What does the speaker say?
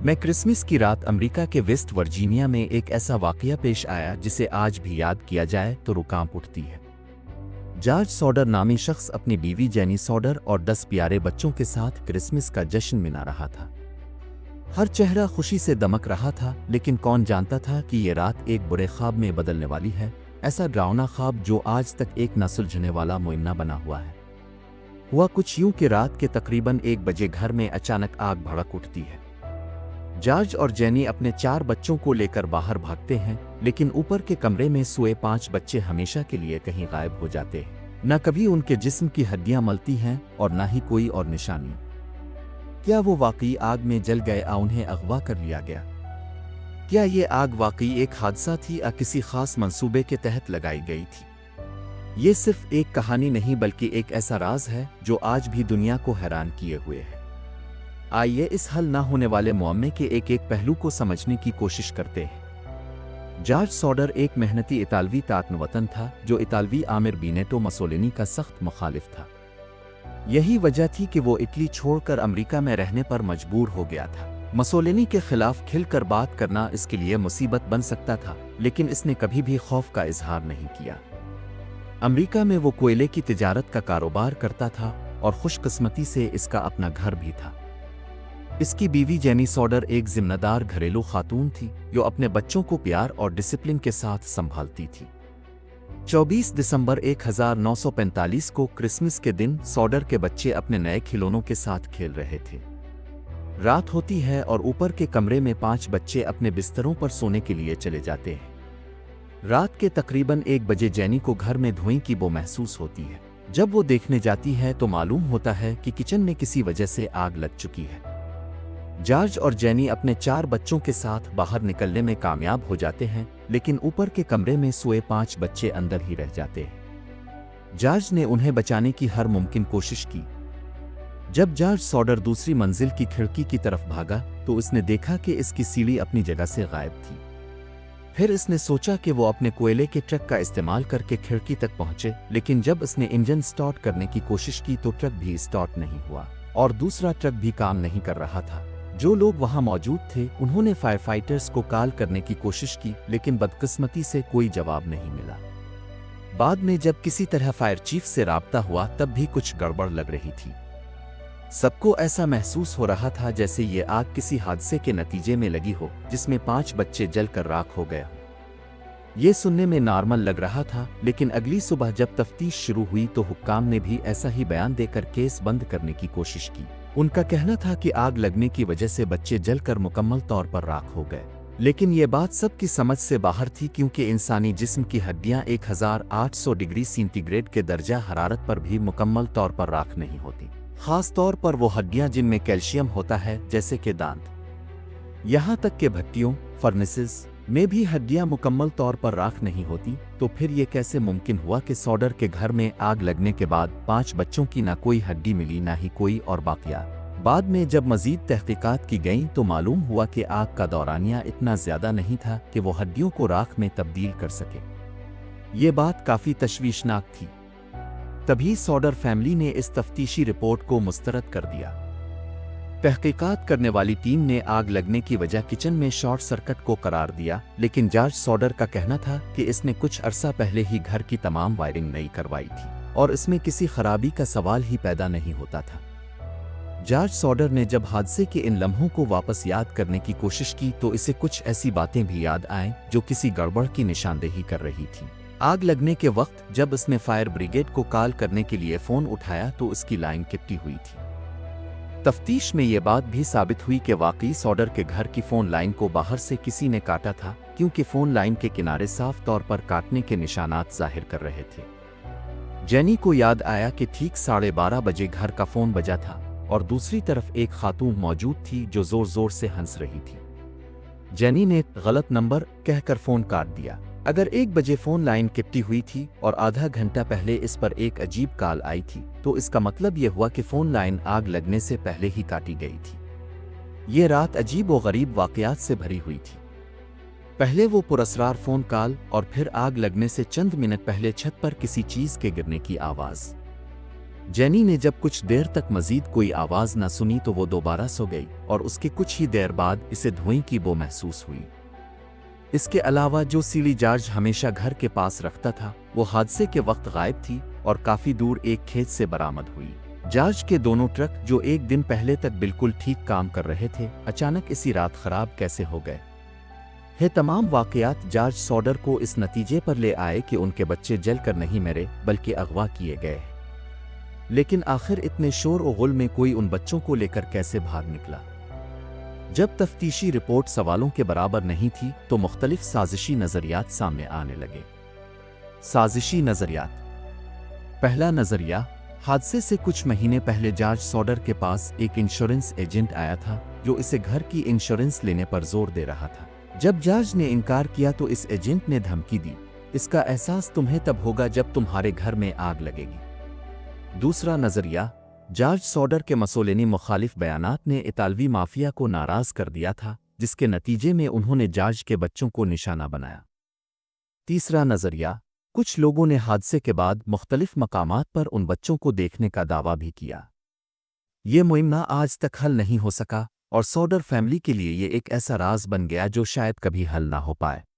میں کرسمس کی رات امریکہ کے ویسٹ ورجینیا میں ایک ایسا واقعہ پیش آیا جسے آج بھی یاد کیا جائے تو روح کانپ اٹھتی ہے۔ جارج سوڈر نامی شخص اپنی بیوی جینی سوڈر اور 10 پیارے بچوں کے ساتھ کرسمس کا جشن منا رہا تھا۔ ہر چہرہ خوشی سے دمک رہا تھا، لیکن کون جانتا تھا کہ یہ رات ایک برے خواب میں بدلنے والی ہے، ایسا ڈراؤنا خواب جو آج تک ایک نہ سلجھنے والا معمہ بنا ہوا ہے۔ ہوا کچھ یوں کہ رات کے تقریباً 1 بجے گھر میں اچانک آگ بھڑک اٹھتی ہے۔ جارج اور جینی اپنے 4 بچوں کو لے کر باہر بھاگتے ہیں، لیکن اوپر کے کمرے میں سوئے 5 بچے ہمیشہ کے لیے کہیں غائب ہو جاتے ہیں۔ نہ کبھی ان کے جسم کی ہڈیاں ملتی ہیں اور نہ ہی کوئی اور نشانی۔ کیا وہ واقعی آگ میں جل گئے یا انہیں اغوا کر لیا گیا؟ کیا یہ آگ واقعی ایک حادثہ تھی یا کسی خاص منصوبے کے تحت لگائی گئی تھی؟ یہ صرف ایک کہانی نہیں بلکہ ایک ایسا راز ہے جو آج بھی دنیا کو حیران کیے ہوئے ہے۔ آئیے اس حل نہ ہونے والے معاملے کے ایک پہلو کو سمجھنے کی کوشش کرتے ہیں۔ جارج سوڈر ایک محنتی اطالوی تارکن وطن تھا جو اطالوی آمر بینیٹو مسولینی کا سخت مخالف تھا۔ یہی وجہ تھی کہ وہ اٹلی چھوڑ کر امریکہ میں رہنے پر مجبور ہو گیا تھا۔ مسولینی کے خلاف کھل کر بات کرنا اس کے لیے مصیبت بن سکتا تھا، لیکن اس نے کبھی بھی خوف کا اظہار نہیں کیا۔ امریکا میں وہ کوئلے کی تجارت کا کاروبار کرتا تھا اور خوش قسمتی سے اس کا اپنا گھر بھی تھا۔ اس کی بیوی جینی سوڈر ایک ذمہ دار گھریلو خاتون تھی جو اپنے بچوں کو پیار اور ڈسپلن کے ساتھ سنبھالتی تھی۔ 24 دسمبر 1945 کو کرسمس کے دن سوڈر کے بچے اپنے نئے کھلونوں کے ساتھ کھیل رہے تھے۔ رات ہوتی ہے اور اوپر کے کمرے میں 5 بچے اپنے بستروں پر سونے کے لیے چلے جاتے ہیں۔ رات کے تقریباً 1 بجے جینی کو گھر میں دھویں کی بو محسوس ہوتی ہے۔ جب وہ دیکھنے جاتی ہے تو معلوم ہوتا ہے کہ کچن میں کسی وجہ سے آگ لگ چکی ہے۔ جارج اور جینی اپنے 4 بچوں کے ساتھ باہر نکلنے میں کامیاب ہو جاتے ہیں، لیکن اوپر کے کمرے میں سوئے 5 بچے اندر ہی رہ جاتے ہیں۔ جارج نے انہیں بچانے کی ہر ممکن کوشش کی۔ جب جارج سوڈر دوسری منزل کی کھڑکی کی طرف بھاگا تو اس نے دیکھا کہ اس کی سیڑھی اپنی جگہ سے غائب تھی۔ پھر اس نے سوچا کہ وہ اپنے کوئلے کے ٹرک کا استعمال کر کے کھڑکی تک پہنچے، لیکن جب اس نے انجن سٹارٹ کرنے کی کوشش کی تو ٹرک بھی سٹارٹ نہیں ہوا اور دوسرا ٹرک بھی کام نہیں کر رہا تھا۔ جو لوگ وہاں موجود تھے انہوں نے فائر فائٹرز کو کال کرنے کی کوشش کی، لیکن بدقسمتی سے کوئی جواب نہیں ملا۔ بعد میں جب کسی طرح فائر چیف سے رابطہ ہوا تب بھی کچھ گڑبڑ لگ رہی تھی۔ سب کو ایسا محسوس ہو رہا تھا جیسے یہ آگ کسی حادثے کے نتیجے میں لگی ہو جس میں 5 بچے جل کر راکھ ہو گئے۔ یہ سننے میں نارمل لگ رہا تھا، لیکن اگلی صبح جب تفتیش شروع ہوئی تو حکام نے بھی ایسا ہی بیان دے کر کیس بند کرنے کی کوشش کی۔ ان کا کہنا تھا کہ آگ لگنے کی وجہ سے بچے جل کر مکمل طور پر راکھ ہو گئے، لیکن یہ بات سب کی سمجھ سے باہر تھی کیونکہ انسانی جسم کی ہڈیاں 1800 ڈگری سینٹی گریڈ کے درجہ حرارت پر بھی مکمل طور پر راکھ نہیں ہوتی، خاص طور پر وہ ہڈیاں جن میں کیلشیم ہوتا ہے جیسے کہ دانت۔ یہاں تک کہ بھٹیوں فرنسز میں بھی ہڈیاں مکمل طور پر راکھ نہیں ہوتی، تو پھر یہ کیسے ممکن ہوا کہ سوڈر کے گھر میں آگ لگنے کے بعد 5 بچوں کی نہ کوئی ہڈی ملی نہ ہی کوئی اور باقیات؟ بعد میں جب مزید تحقیقات کی گئیں تو معلوم ہوا کہ آگ کا دورانیہ اتنا زیادہ نہیں تھا کہ وہ ہڈیوں کو راکھ میں تبدیل کر سکے۔ یہ بات کافی تشویشناک تھی۔ تبھی سوڈر فیملی نے اس تفتیشی رپورٹ کو مسترد کر دیا۔ تحقیقات کرنے والی ٹیم نے آگ لگنے کی وجہ کچن میں شارٹ سرکٹ کو قرار دیا، لیکن جارج سوڈر کا کہنا تھا کہ اس نے کچھ عرصہ پہلے ہی گھر کی تمام وائرنگ نئی کروائی تھی اور اس میں کسی خرابی کا سوال ہی پیدا نہیں ہوتا تھا۔ جارج سوڈر نے جب حادثے کے ان لمحوں کو واپس یاد کرنے کی کوشش کی تو اسے کچھ ایسی باتیں بھی یاد آئیں جو کسی گڑبڑ کی نشاندہی کر رہی تھیں۔ آگ لگنے کے وقت جب اس نے فائر بریگیڈ کو کال کرنے کے لیے فون اٹھایا تو اس کی لائن کٹی ہوئی تھی۔ تفتیش میں یہ بات بھی ثابت ہوئی کہ واقعی سوڈر کے گھر کی فون لائن کو باہر سے کسی نے کاٹا تھا، کیونکہ فون لائن کے کنارے صاف طور پر کاٹنے کے نشانات ظاہر کر رہے تھے۔ جینی کو یاد آیا کہ ٹھیک 12:30 بجے گھر کا فون بجا تھا اور دوسری طرف ایک خاتون موجود تھی جو زور زور سے ہنس رہی تھی۔ جینی نے غلط نمبر کہہ کر فون کاٹ دیا۔ اگر 1 بجے فون لائن کٹی ہوئی تھی اور آدھا گھنٹہ پہلے اس پر ایک عجیب کال آئی تھی تو اس کا مطلب یہ ہوا کہ فون لائن آگ لگنے سے پہلے ہی کاٹی گئی تھی۔ یہ رات عجیب و غریب واقعات سے بھری ہوئی تھی۔ پہلے وہ پراسرار فون کال اور پھر آگ لگنے سے چند منٹ پہلے چھت پر کسی چیز کے گرنے کی آواز۔ جینی نے جب کچھ دیر تک مزید کوئی آواز نہ سنی تو وہ دوبارہ سو گئی اور اس کے کچھ ہی دیر بعد اسے دھوئیں کی بو محسوس ہوئی۔ اس کے علاوہ جو سیڑھی جارج ہمیشہ گھر کے پاس رکھتا تھا وہ حادثے کے وقت غائب تھی اور کافی دور ایک کھیت سے برآمد ہوئی۔ جارج کے دونوں ٹرک جو ایک دن پہلے تک بالکل ٹھیک کام کر رہے تھے اچانک اسی رات خراب کیسے ہو گئے؟ یہ تمام واقعات جارج سوڈر کو اس نتیجے پر لے آئے کہ ان کے بچے جل کر نہیں مرے بلکہ اغوا کیے گئے۔ لیکن آخر اتنے شور و غل میں کوئی ان بچوں کو لے کر کیسے بھاگ نکلا؟ جب تفتیشی رپورٹ سوالوں کے برابر نہیں تھی تو مختلف سازشی نظریات سامنے آنے لگے۔ سازشی نظریات۔ پہلا نظریہ، حادثے سے کچھ مہینے پہلے جارج سوڈر کے پاس ایک انشورنس ایجنٹ آیا تھا جو اسے گھر کی انشورنس لینے پر زور دے رہا تھا۔ جب جارج نے انکار کیا تو اس ایجنٹ نے دھمکی دی، اس کا احساس تمہیں تب ہوگا جب تمہارے گھر میں آگ لگے گی۔ دوسرا نظریہ، جارج سوڈر کے مسولینی مخالف بیانات نے اطالوی مافیا کو ناراض کر دیا تھا جس کے نتیجے میں انہوں نے جارج کے بچوں کو نشانہ بنایا۔ تیسرا نظریہ، کچھ لوگوں نے حادثے کے بعد مختلف مقامات پر ان بچوں کو دیکھنے کا دعویٰ بھی کیا۔ یہ معاملہ آج تک حل نہیں ہو سکا اور سوڈر فیملی کے لیے یہ ایک ایسا راز بن گیا جو شاید کبھی حل نہ ہو پائے۔